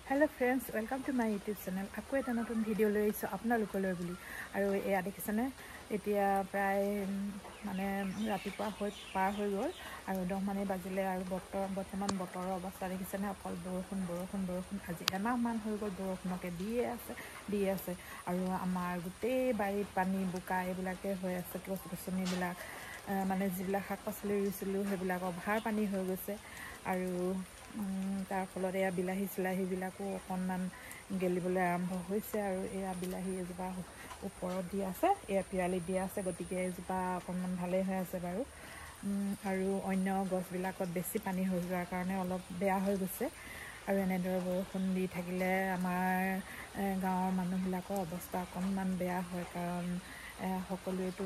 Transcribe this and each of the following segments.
Hello friends, welcome to my YouTube channel. Akko eta notun video loi aiso apnalokoloi buli aru eya dekhisane etia pray mane ratipua hoi par hoi gol aru 10 mane bajile aru বৰ্তমান বতৰ অৱস্থা দেখিছানে অকল বৰষুণ আজি এমাহ মান হৈ গল বৰষুণকে দিয়ে আছে আৰু আমাৰ গোটেই বাৰীত পানী বুকা এইবিলাকে হৈ আছে গছ-গছনি বিলাক মানে যিবিলাক শাক-পাচলি ৰুইছিলো সেইবিলাক অভাৰ পানী হৈ গৈছে আৰু তাৰ ফলত এয়া বিলাহী চিলাহী বিলাকো অকণমান গেলিবলৈ আৰম্ভ হৈছে আৰু এয়া বিলাহী এজোপা ওপৰত দি আছে এয়া পিৰালি দিয়া আছে গতিকে এজোপা অকণমান ভালেই হৈ আছে বাৰু আৰু অন্য গছবিলাকত বেছি পানী হৈ যোৱাৰ কাৰণে অলপ বেয়া হৈ গৈছে আৰু এনেদৰে বৰষুণ দি থাকিলে আমাৰ গাঁৱৰ মানুহবিলাকৰ অৱস্থা অকণমান বেয়া হয় কাৰণ সকলোৱেতো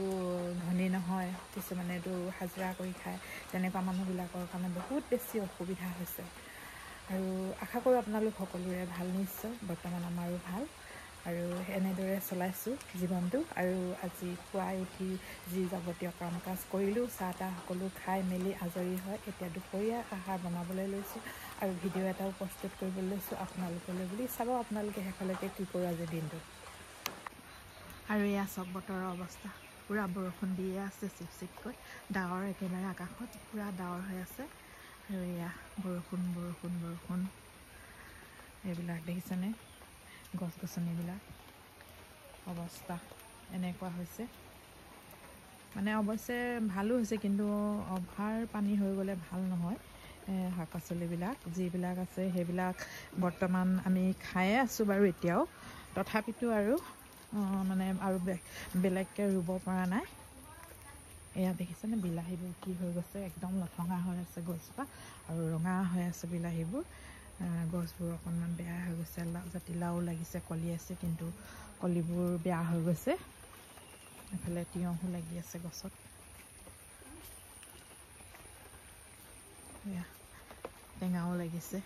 ধনী নহয় কিছুমানেতো হাজিৰা কৰি খায় তেনেকুৱা মানুহবিলাকৰ কাৰণে বহুত বেছি অসুবিধা হৈছে আৰু আশা কৰোঁ আপোনালোক সকলোৰে ভাল নিশ্চয় বৰ্তমান আমাৰো ভাল আৰু এনেদৰে চলাইছোঁ জীৱনটো আৰু আজি পুৱাই উঠি যি যাৱতীয় কাম কাজ কৰিলোঁ চাহ তাহ সকলো খাই মেলি আজৰি হয় এতিয়া দুপৰীয়া আহাৰ বনাবলৈ লৈছোঁ আৰু ভিডিঅ' এটাও প্ৰস্তুত কৰিবলৈ লৈছোঁ আপোনালোকলৈ বুলি চাব আপোনালোকে শেষলৈকে কি কৰোঁ আজিৰ দিনটো আৰু এয়া চব বতৰৰ অৱস্থা পুৰা বৰষুণ দিয়ে আছে চিপচিপকৈ ডাৱৰ একেবাৰে আকাশত পুৰা ডাৱৰ হৈ আছে আৰু এয়া বৰষুণ এইবিলাক দেখিছেনে গছ-গছনিবিলাক অৱস্থা এনেকুৱা হৈছে মানে অৱশ্যে ভালো হৈছে কিন্তু অভাৰ পানী হৈ গ'লে ভাল নহয় শাক-পাচলিবিলাক যিবিলাক আছে সেইবিলাক বৰ্তমান আমি খায়ে আছোঁ বাৰু এতিয়াও তথাপিতো আৰু মানে আৰু বেলেগকৈ ৰুব পৰা নাই এয়া দেখিছেনে বিলাহীবোৰ কি হৈ গৈছে একদম লঠঙা হৈ আছে গছজোপা আৰু ৰঙা হৈ আছে বিলাহীবোৰ গছবোৰ অকণমান বেয়া হৈ গৈছে জাতিলাও লাগিছে কলি আছে কিন্তু কলিবোৰ বেয়া হৈ গৈছে এফালে তিয়ঁহো লাগি আছে গছত এয়া টেঙাও লাগিছে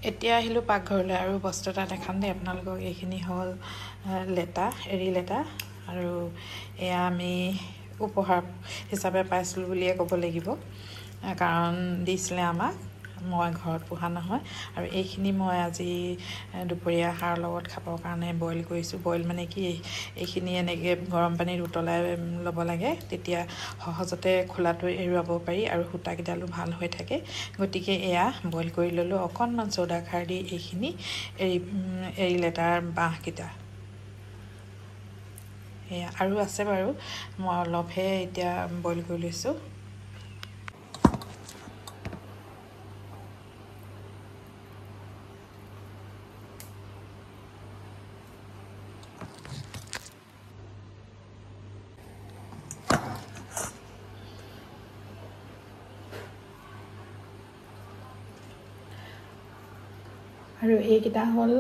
এতিয়া আহিলোঁ পাকঘৰলৈ আৰু বস্তু এটা দেখাম দেই আপোনালোকক এইখিনি হ'ল এৰী লেটা আৰু এয়া আমি উপহাৰ হিচাপে পাইছিলোঁ বুলিয়ে ক'ব লাগিব কাৰণ দিছিলে আমাক মই ঘৰত পোহা নহয় আৰু এইখিনি মই আজি দুপৰীয়া আহাৰৰ লগত খাবৰ কাৰণে বইল কৰিছোঁ বইল মানে কি এইখিনি এনেকৈ গৰম পানীত উতলাই ল'ব লাগে তেতিয়া সহজতে খোলাটো এৰুৱাব পাৰি আৰু সূতাকেইডালো ভাল হৈ থাকে গতিকে এয়া বইল কৰি ল'লোঁ অকণমান চ'দা খাৰ দি এইখিনি এৰী লেটাৰ বাঁহকেইটা এয়া আৰু আছে বাৰু মই অলপহে এতিয়া বইল কৰি লৈছোঁ আৰু এইকেইটা হ'ল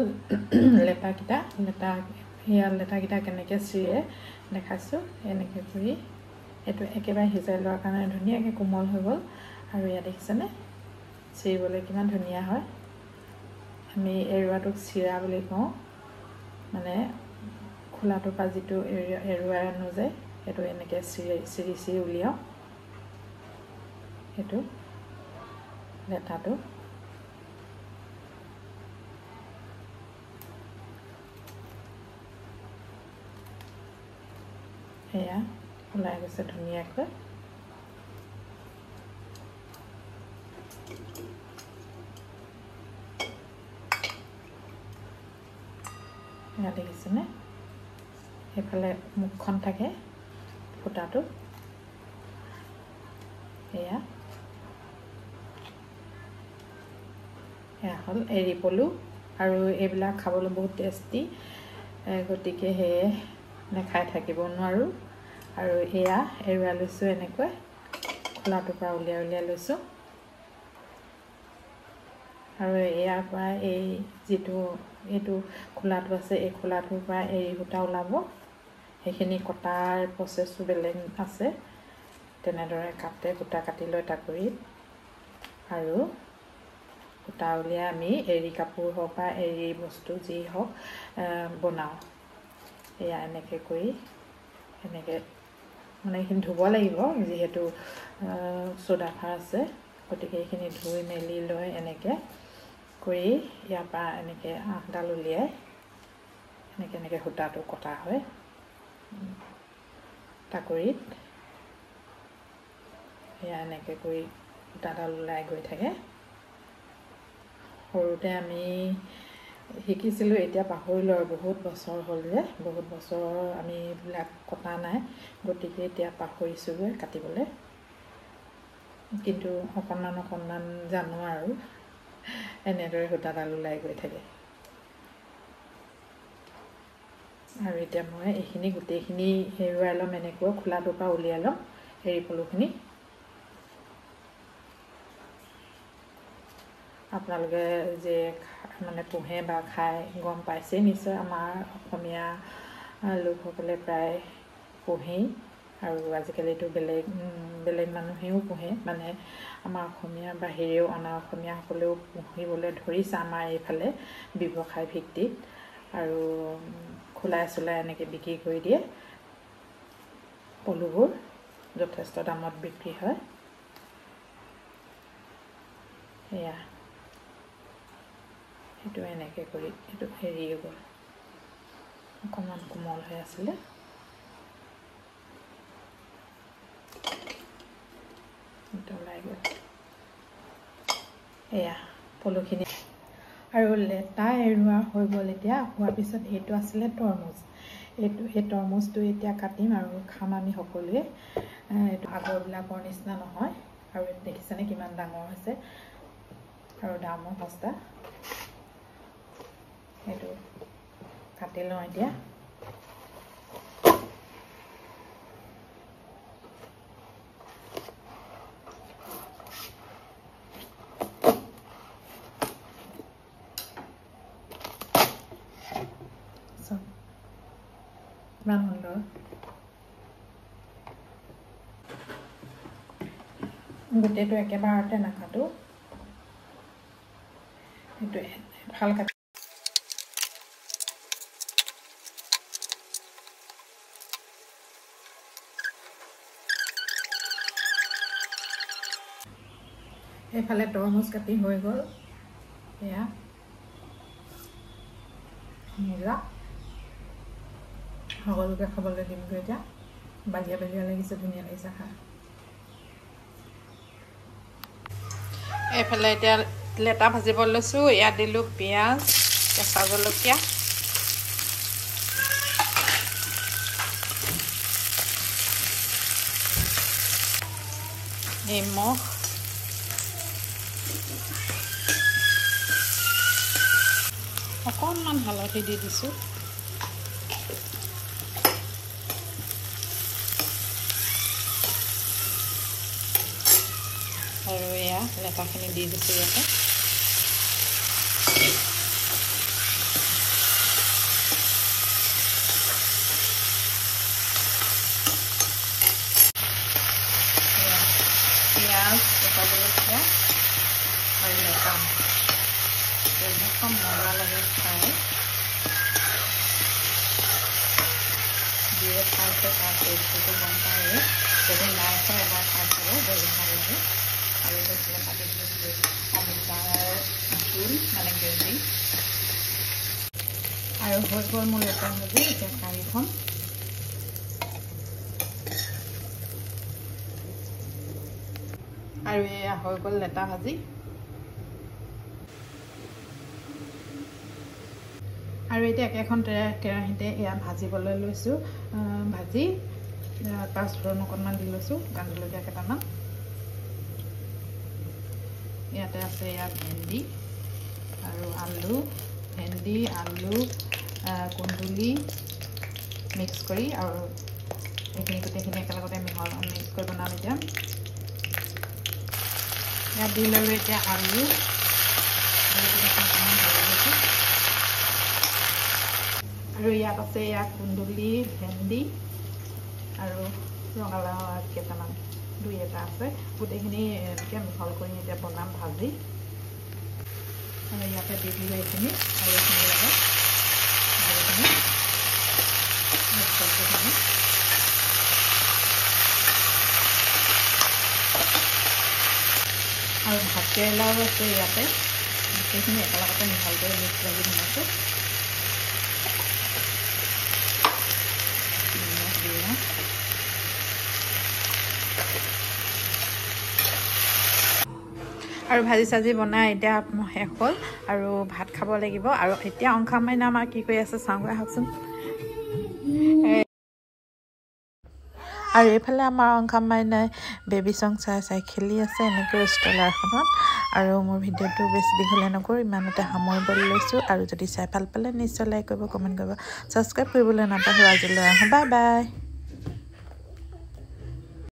লেটাকেইটা কেনেকৈ চিৰে দেখাইছোঁ এনেকৈ কৰি এইটো একেবাৰে সিজাই লোৱাৰ কাৰণে ধুনীয়াকৈ কোমল হৈ গ'ল আৰু ইয়াত দেখিছেনে চিৰিবলৈ কিমান ধুনীয়া হয় আমি এৰুৱাটোক চিৰা বুলি কওঁ মানে খোলাটোৰ পৰা যিটো এৰুৱাই আনো যে সেইটো এনেকৈ চিৰি উলিয়াওঁ সেইটো লেটাটো এয়া ওলাই গৈছে ধুনীয়াকৈ এয়া দেখিছেনে সেইফালে মুখখন থাকে ফুটাটো এয়া হ'ল এৰী পলু আৰু এইবিলাক খাবলৈ বহুত টেষ্টি গতিকে সেয়ে নেখাই থাকিব নোৱাৰোঁ আৰু এয়া এৰুৱাই লৈছোঁ এনেকৈ খোলাটোৰ পৰা উলিয়াই লৈছোঁ আৰু ইয়াৰ পৰা এইটো খোলাটো আছে এই খোলাটোৰ পৰা এৰী সূতা ওলাব সেইখিনি কটাৰ প্ৰচেছটো বেলেগ আছে তেনেদৰে সূতা কাটি লৈ টাকুৰিত আৰু সূতা উলিয়াই আমি এৰী কাপোৰ হওক বা এৰী বস্তু যি হওক বনাওঁ এয়া এনেকৈ কৰি এনেকৈ মানে এইখিনি ধুব লাগিব যিহেতু চ'দা খাৰ আছে গতিকে এইখিনি ধুই মেলি লৈ এনেকৈ কৰি ইয়াৰ পৰা এনেকৈ আঠডাল উলিয়াই এনেকৈ সূতাটো কটা হয় টাকুৰিত এয়া এনেকৈ কৰি সূতাডাল ওলাই গৈ থাকে সৰুতে আমি শিকিছিলোঁ এতিয়া পাহৰিলোঁ আৰু বহুত বছৰ হ'ল যে বহুত বছৰ আমি এইবিলাক কটা নাই গতিকে এতিয়া পাহৰিছোঁগৈ কাটিবলৈ কিন্তু অকণমান জানো আৰু এনেদৰে সূতাডাল ওলাই গৈ থাকে আৰু এতিয়া মই এইখিনি গোটেইখিনি হেৰুৱাই ল'ম এনেকৈ খোলাটোৰ পৰা উলিয়াই ল'ম এৰী পলুখিনি আপোনালোকে যে মানে পোহে বা খাই গম পাইছে নিশ্চয় আমাৰ অসমীয়া লোকসকলে প্ৰায় পোহেই আৰু আজিকালিতো বেলেগ মানুহেও পোহে মানে আমাৰ অসমীয়া বাহিৰেও অনা অসমীয়াসকলেও পুহিবলৈ ধৰিছে আমাৰ এইফালে ব্যৱসায় ভিত্তিত আৰু খোলাই চোলাই এনেকৈ বিক্ৰী কৰি দিয়ে পলুবোৰ যথেষ্ট দামত বিক্ৰী হয় এয়া সেইটো এনেকৈ কৰি এইটো হেৰি গ'ল অকণমান কোমল হৈ আছিলে ওলাই গ'ল এয়া পলুখিনি আৰু লেটা এৰুৱা হৈ গ'ল এতিয়া হোৱাৰ পিছত এইটো আছিলে তৰমুজ এই তৰমুজটো এতিয়া কাটিম আৰু খাম আমি সকলোৱে এইটো আগৰবিলাকৰ নিচিনা নহয় আৰু দেখিছেনে কিমান ডাঙৰ হৈছে আৰু দামো সস্তা এইটো কাটি লওঁ এতিয়া ইমান সুন্দৰ গোটেইটো একেবাৰতে নাকাটো সেইটো ভাল কাটি এইফালে তৰমুজ কাটি হৈ গ'ল এয়া মজা সকলোকে খাবলৈ দিমগৈ এতিয়া বালিয়া বালিয়া লাগিছে ধুনীয়া লাগিছে খাই এইফালে এতিয়া লেটা ভাজিব লৈছোঁ ইয়াত দিলোঁ পিঁয়াজ কেঁচা জলকীয়া নিমখ অকণমান হালধি দি দিছোঁ আৰু এয়া লেটাখিনি দি দিছোঁ ইয়াতে পিঁয়াজ কেঁচা জলকীয়া আৰু লেটা একদম মজা লাগে খাই দিয়ে খাইছে তাৰ টেষ্টটো গম পায় যদি নাই খাই এবাৰ খাই খাব বৰ ভাল লাগে আৰু এইটো কাটি দিছোঁ অমিতাৰ জোল মানে গ্ৰেভি আৰু হৈ গ'ল মোৰ লেটা ভাজি এতিয়া কাৰীখন আৰু এয়া হৈ গ'ল লেটা ভাজি আৰু এতিয়া একেখন কেৰাহীতে এয়া ভাজিবলৈ লৈছোঁ ভাজি পাঁচফোৰণ অকণমান দি লৈছোঁ শুকান জলকীয়া কেইটামান ইয়াতে আছে ইয়াত ভেন্দি আৰু আলু ভেন্দি আলু কুন্দুলি মিক্স কৰি আৰু এইখিনি গোটেইখিনি একেলগতে মিক্স কৰি বনাম এতিয়া ইয়াত দি ল'লোঁ এতিয়া আলু আৰু ইয়াত আছে ইয়াত কুন্দুলি ভেন্দি আৰু ৰঙালাও কেইটামান দুই এটা আছে গোটেইখিনি এনেকৈ মিহল কৰি এতিয়া বনাম ভাজি আৰু ইয়াতে দি দিলোঁ এইখিনি আৰু এইখিনি লগত ভাজিখিনি চব্জিখিনি আৰু ভাত কেৰেলাও আছে ইয়াতে গোটেইখিনি একেলগতে ভালদৰে মিক্স লাগি বনাইছোঁ আৰু ভাজি চাজি বনাই এতিয়া শেষ হ'ল আৰু ভাত খাব লাগিব আৰু এতিয়া অংশা মাইনা আমাৰ কি কৰি আছে চাওঁগৈ আহকচোন আৰু এইফালে আমাৰ অংশা মাইনাই বেবী চং চাই খেলি আছে এনেকৈ ষ্ট্ৰলাৰখনত আৰু মোৰ ভিডিঅ'টো বেছি দীঘলীয়া নকৰোঁ ইমানতে সামৰিবলৈ লৈছোঁ আৰু যদি চাই ভাল পালে নিশ্চয় লাইক কৰিব কমেণ্ট কৰিব ছাবস্ক্ৰাইব কৰিবলৈ নাপাহৰিব আজিলৈ আহোঁ বাই বাই